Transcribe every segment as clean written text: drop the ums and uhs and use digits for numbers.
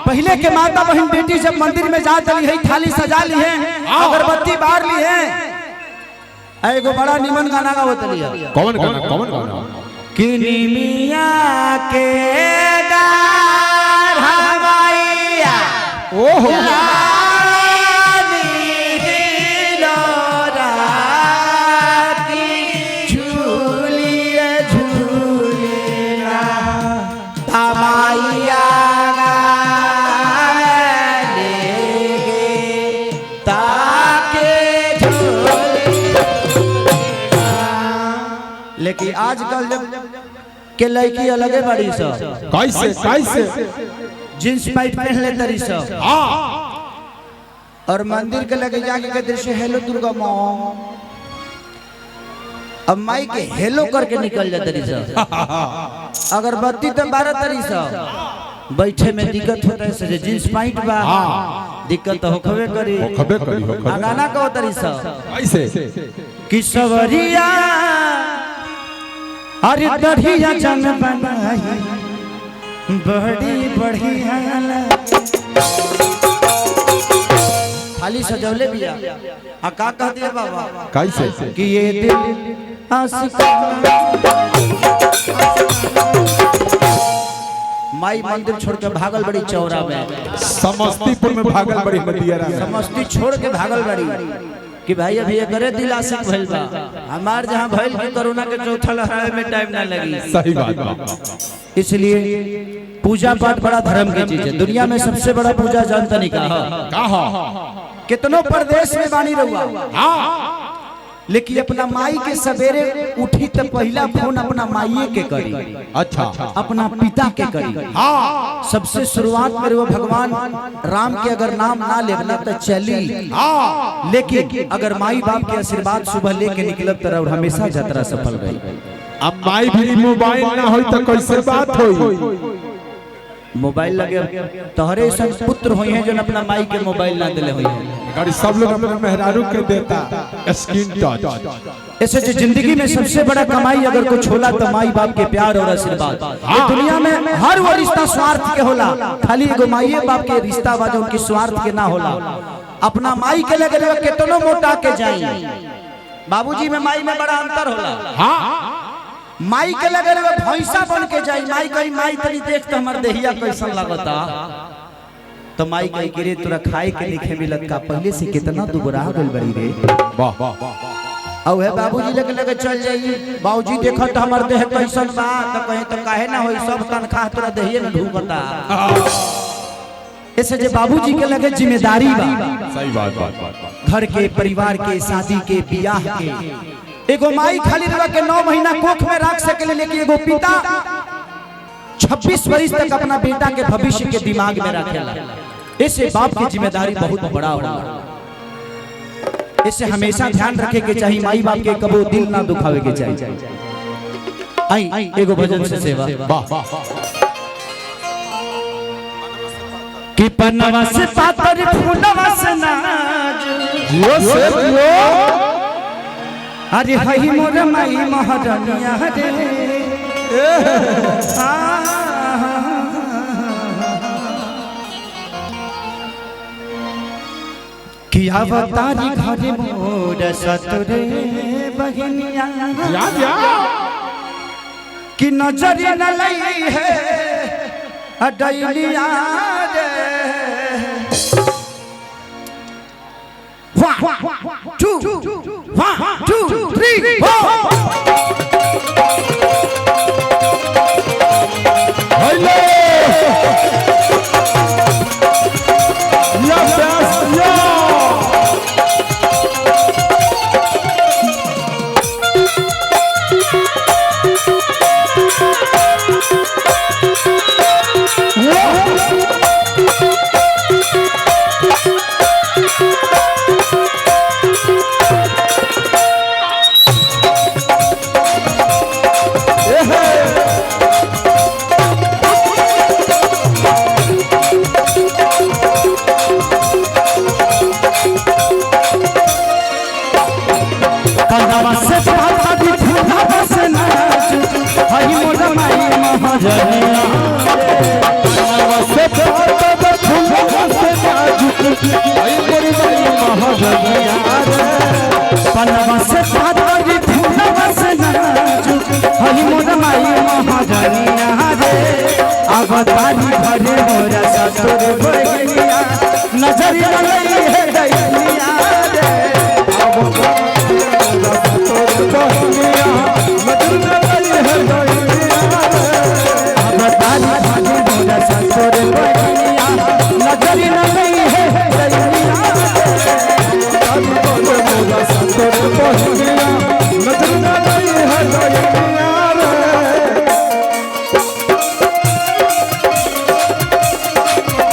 पहले के माता बहन बेटी जब मंदिर में जा चली है थाली सजा ली है अगरबत्ती बार ली है एगो बड़ा निमन गाना गावत लिया। कौन गाना कि निमिया के डार हवाइया ओहो लेकिन आजकल के लड़की अलगे बड़ी सब कैसे जींस पैंट पहन ले तरी सब और मंदिर के लगे जाके कहते से हेलो दुर्गा माँ अब माई के हेलो करके निकल जाते रही सब अगरबत्ती तो 12 तरी सब बैठे में दिक्कत होता है से जींस पैंट बा दिक्कत तो होखबे करी गाना कहो तरी सब कैसे कि सवरिया अरे दढ़िया जन बनाई बड़ी बढ़िया खाली सजौले बिया आ का कह दिए बाबा कैसे कि ये दिल आशिका माई मंदिर छोड़ के भागल बड़ी चौरा में समस्तीपुर में भागल बड़ी मदियारा समस्ती छोड़ के भागल बड़ी कि भाई अभी ये करे दिल आशिक भइल बा हमार जहां भइल की कोरोना के चौथा लहर में टाइम ना लगी। सही बात बा। इसलिए पूजा पाठ बड़ा धर्म की चीज है। दुनिया में सबसे बड़ा पूजा जानता नहीं का कितनों प्रदेश में बानी रहुआ लेकिन अपना माई के सवेरे उठी तो पहला फोन अपना माई के करी अच्छा अपना पिता के करी सबसे शुरुआत में वो भगवान राम के अगर नाम ना लेना तो चली लेकिन अगर माई बाप के आशीर्वाद सुबह लेके निकलब तरह हमेशा यात्रा सफल रही। अब माई भी मोबाइल ना हो तो कैसे बात होई मोबाइल लगे तोहरे संग पुत्र हुई हैं जो अपना माई के मोबाइल ना दिले हुई हैं गाड़ी सब लोग अपने मेहरारू के देता स्क्रीन टच ऐसे जो जिंदगी में सबसे बड़ा कमाई अगर कुछ होला तो माई बाप के प्यार और आशीर्वाद। ये दुनिया में हर वो रिश्ता स्वार्थ के होला खाली एगो माई बाप के रिश्ता बा जो उनकी स्वार्थ के ना होला। अपना माई के लगे कितनो मोटा के जाई बाबूजी में माई में बड़ा अंतर होला। माई के लगे भैंसा बन के जाई माई कही माई तनी देख तो हमार देहिया कैसन लगता तो माई कही कि रे तोरा खाए के लिखे मिलत का पहले से कितना दुबरा हो गइल बड़ी रे वाह वाह औ है बाबूजी लगे चल जाई बाबूजी देखो तो हमार देह कैसन बा तो कहीं तो काहे ना होई सब तनखा तोरा देहिए में ढूंढता ऐसे जे बाबूजी के लगे जिम्मेदारी बा। सही बात घर के परिवार के शादी के बियाह के एगो माई खाली रह के 9 महीना कोख में रख सके लेकिन एगो पिता 26 वर्ष तक अपना बेटा के भविष्य के दिमाग में रखेला। ऐसे बाप की जिम्मेदारी बहुत बड़ा होला। इसे हमेशा ध्यान रखे के चाहिए माई बाप के कबो दिल ना दुखावे के चाहिए। आई एगो भजन से सेवा कि पन्नवा से पातर फूलवा से नाज अरे हई मोर माई महारानिया रे कि अवतारी घर मोर सतरे बहनिया कि नजर न लई है अडैलिया रे 1 2 3 4 हेलो या बस या हई मोर माई महारानिया रे आई मोरी माई महारानिया रे पनवा से पातरी फूलवा से नाजुक हई मोर माई महारानिया रे अवतारी भरे मोरा ससुर बहिनिया नजर लई है दैनिया रे अवतारी मोरा ससुर बहिनिया नजर लई है दैनिया रे अवतारी भरे मोरा ससुर बहिनिया नजर लई है दैनिया मोरा ससुर बहिनिया नजर लई है दैनिया रे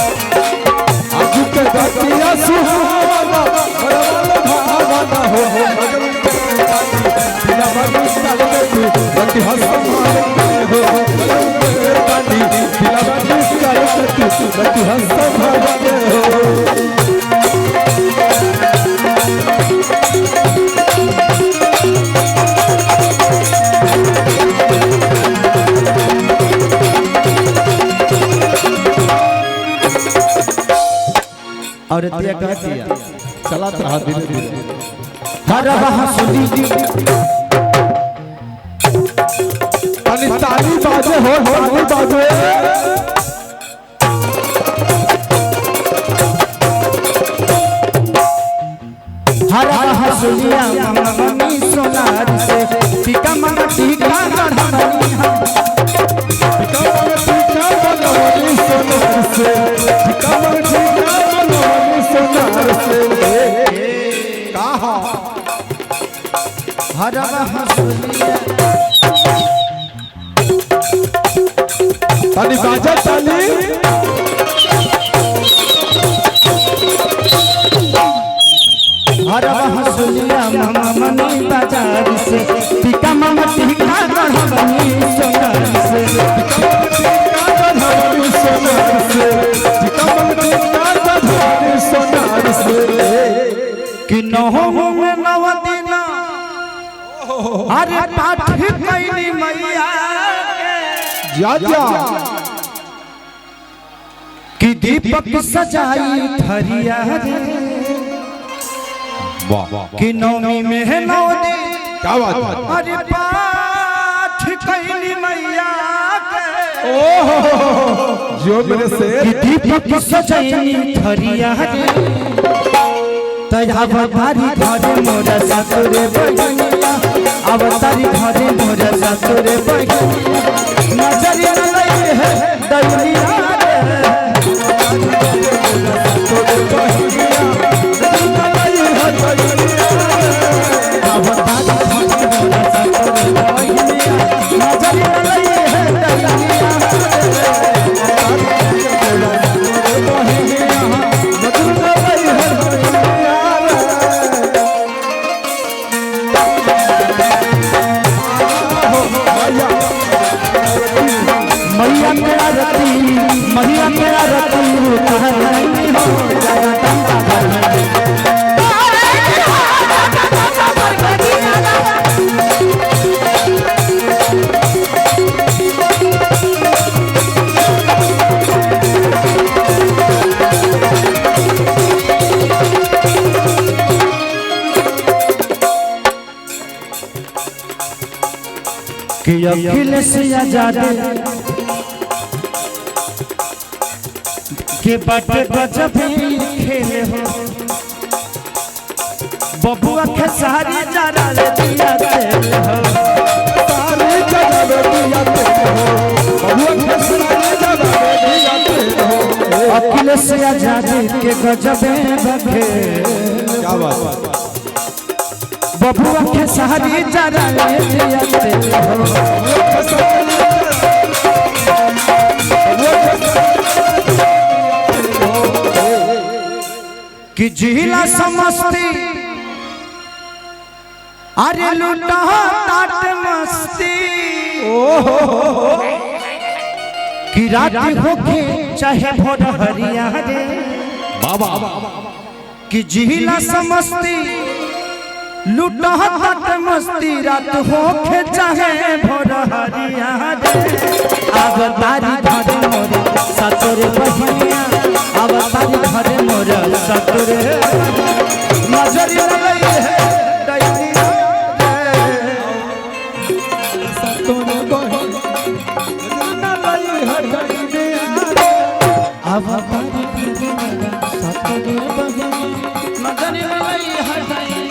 आजू के गतिया सुहावना बड़ा भावना हो बिना बंदी सालती बंदी हसन हो बंदी बिना बंदी सालती बंदी हसन हो और दिया कहती है चला रहा धीरे धीरे हर हंसुली ताली ताली बाजे हो ताली बाजे हर हंसुलिया मम्मी सोनार से टीका मना टीका गढ़नी हम टीका बनवनी सोनार से टीका बनवनी सोनार से कहा हर हंसुलिया ताली बाजा ताली हर हंसुलिया मम्मी बाजार से टीका मना टीका गढ़नी सोनार से टीका बनवनी सोनार से टीका बनवनी सोनार से कि नहो में नवदिना अरे पाठ कैली मैया जा जा कि दीपक सजाई थरिया रे वाह वाह कि नौमी में है 9 दिन क्या बात है अरे पाठ कैली मैया के ओहो जो मेरे से कि दीपक सजाई थरिया रे अवतारी घरे मोरा ससुर बहिनिया अवतारी घरे मोरा ससुर बहिनिया नजर लई है दैनिया रे ससुर बहिनिया अवतारी घरे मोरा ससुर बहिनिया नजर लई है दैनिया मैया मेरा रती मैया मेरा रती कहाँ नहीं हो जाया टंका भर कि अखिलेश आजादी के बट गजब खेले हो बबुआ के सारी जरा ले दिया तेल हो सारी जगह दिया तेल हो बबुआ के सारी जगह दिया तेल हो अखिलेश आजादी के गजब बखे क्या बात है बबुआ के सारी जरा ले दिया तेल हो कि जिला समस्ती अरे लूटा ताट मस्ती कि रात होके चाहे भोर हरिया रे बाबा कि जिला समस्ती लूटा ताट मस्ती रात होके चाहे भोर हरिया रे अवतारी घरे मोर ससुर बहिनिया अवतारी घरे मोर ससुर अब तारी सतरे बहिनी नजर लई हटाई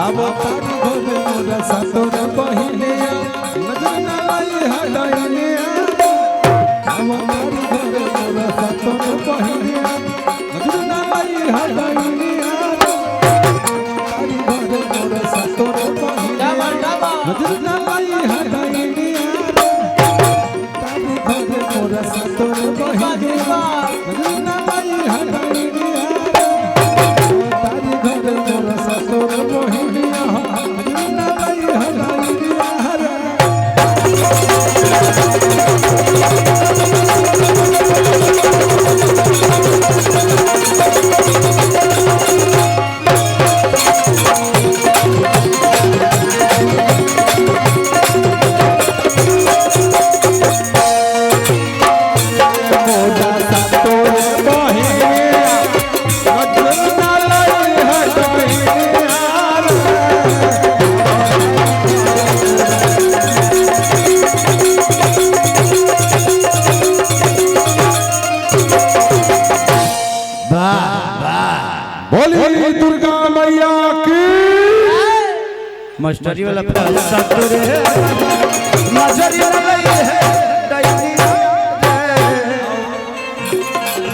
अब तारी घरे मोरा सतरे बहिनी नजर न लाई हटाई अब तारी घरे मोरा सतरे बहिनी नजर न लाई हटाई तारी घरे मोरा सतरे बहिनी नजर न लाई हटाई तारी घरे मोरा सतरे बहिनी नजर न लाई हटाई तारी घरे मोरा सतरे बहिनी नजर न लाई हटाई बोली दुर्गा मैया की मास्टरी वाला सतरे नजर लई हटाई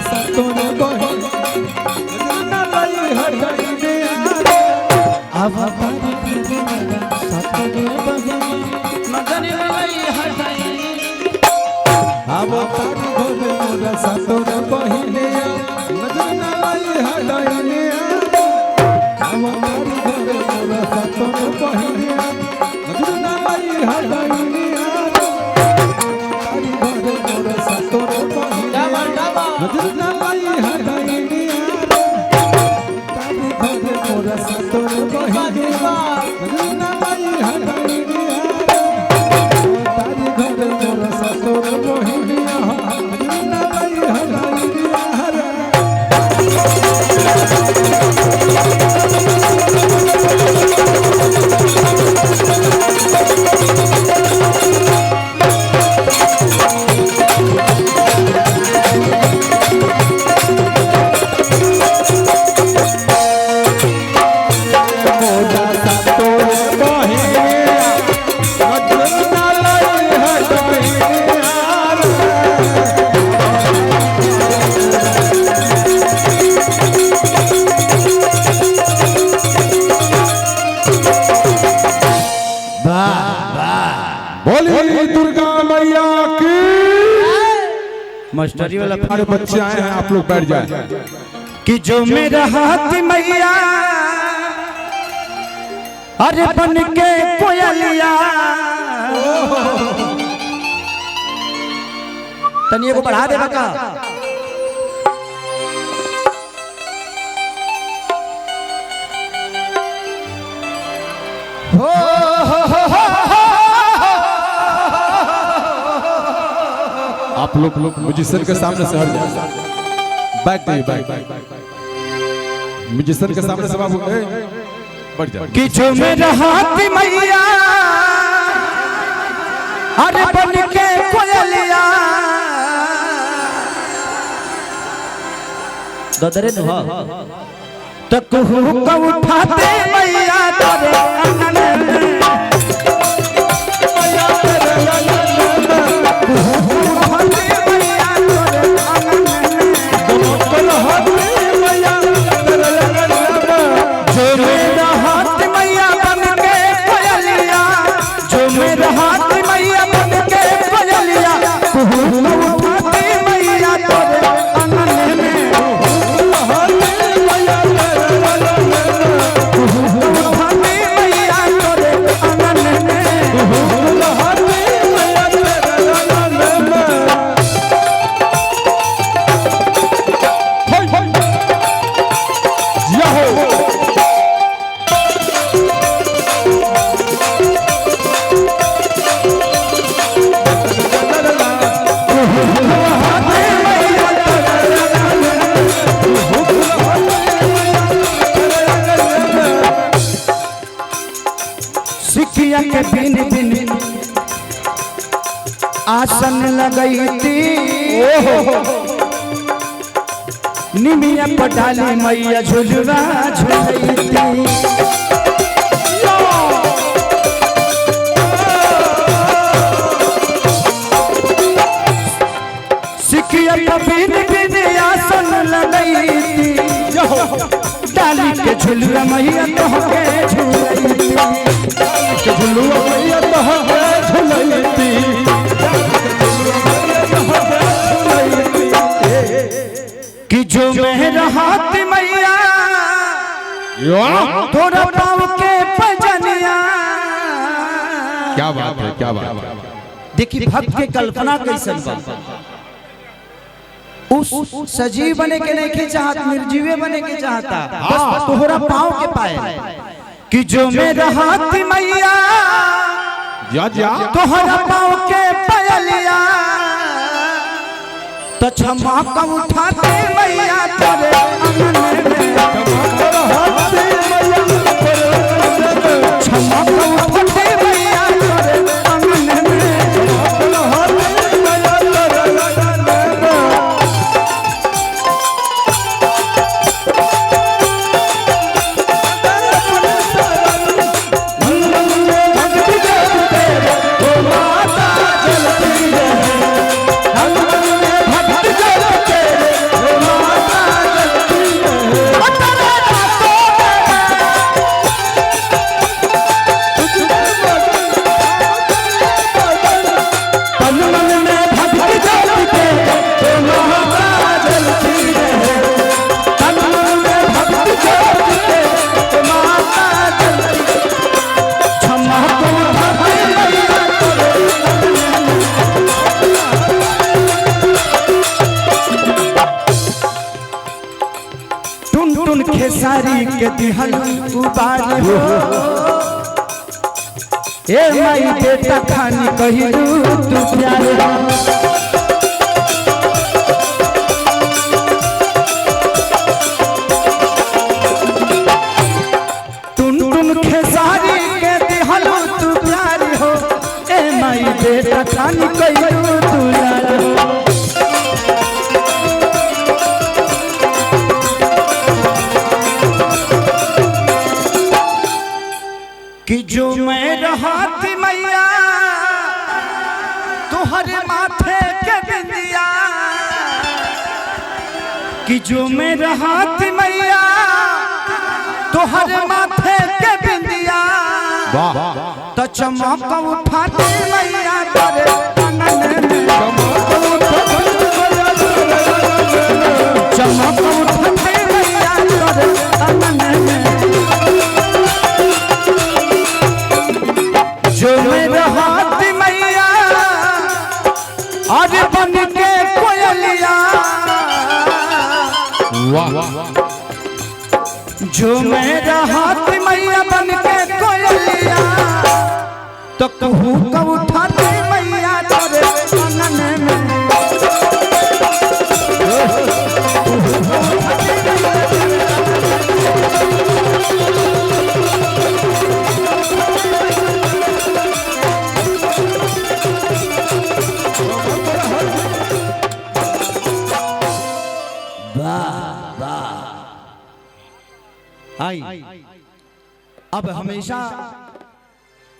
सतरे बहिनी नजर न लाई हटाई अब तारी घरे सतरे बहिनी नजर लई हटाई अब तारी घरे मोरा सतरे बहिनी नजर न लाई हटाई अब तारी घरे मोरा सतरे बहिनी नजर न लाई हटाई तारी घरे मोरा सतरे बहिनी नजर न लाई हटाई तारी घरे मोरा सतरे बहिनी नजर न लाई हटाई तारी घरे मोरा सतरे बहिनी नजर न लाई हटाई मोरा सतरे बहिनी नजर न लाई हटाई बोली दुर्गा मैया की मास्टरी वाला सारे बच्चे आए हैं आप लोग बैठ जाए कि जो मेरा हाथ मैया अरे बन के कोयलिया तनिए को बढ़ा दे बका हो आप लोग म्यूजिशियन के सामने से हट जाए बैक दे बैक म्यूजिशियन के सामने से बाबू बैठ जाओ कि जो मेरा हाथ मैया अरे बन के कोयलिया ददरे न तो कहू को उठाते मैया तोरे अंगन में सिखिया के बिन बिन आसन लगई थी निमिया पटाली मैया झुलवा झुलैती सिकिया बिन बिन आसन लगैती डाली के झुलवा मैया तोहके झुलैती झुलुआ मैया तोहके झुलैती कि जो मेरा हाथ मैया थोड़ा पाँव के पजनिया। क्या बात है, क्या बात है। देखिए भक्त के कल्पना कैसन बा। उस सजीव बने के नहीं के चाहत, निर्जीवे बने के चाहता, बस तोहरा पाँव के पाए कि जो मेरा हाथ मैया तोहरा पाँव के पायलिया तो क्षमा का उठाते मैया तेरे अंगन में क्षमा का उठाते मैया तेरे अंगन में खेसारी के दिहल उबार हो ए माई बेटा खानी कहिलू तू प्यार हो टुन टुन खेसारी के दिहल तू प्यार हो ए माई बेटा खानी कहिलू तू प्यार हो कि जो मेरा हाथ मैया तुहरे माथे के बिंदिया कि जो मेरा हाथ मैया तुहरे माथे के बिंदिया तो चमक उठाते मैया तेरे अंगन में चमक उठाते मैया तेरे अंगन में जो मेरा हाथ मैया आज बन के कोयलिया जो मेरा हाथ मैया बन के कोयलिया तो कहूँ का उठाते मैया तेरे अंगन में आई अब हमेशा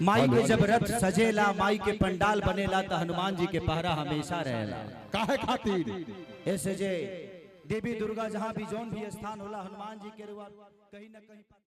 माई के जब रथ सजेला, माई के पंडाल बनेला तो हनुमान जी के पहरा हमेशा रहेला। काहे खातिर ऐसे जे देवी दुर्गा जहाँ भी जौन भी स्थान होला हनुमान जी के कहीं न कहीं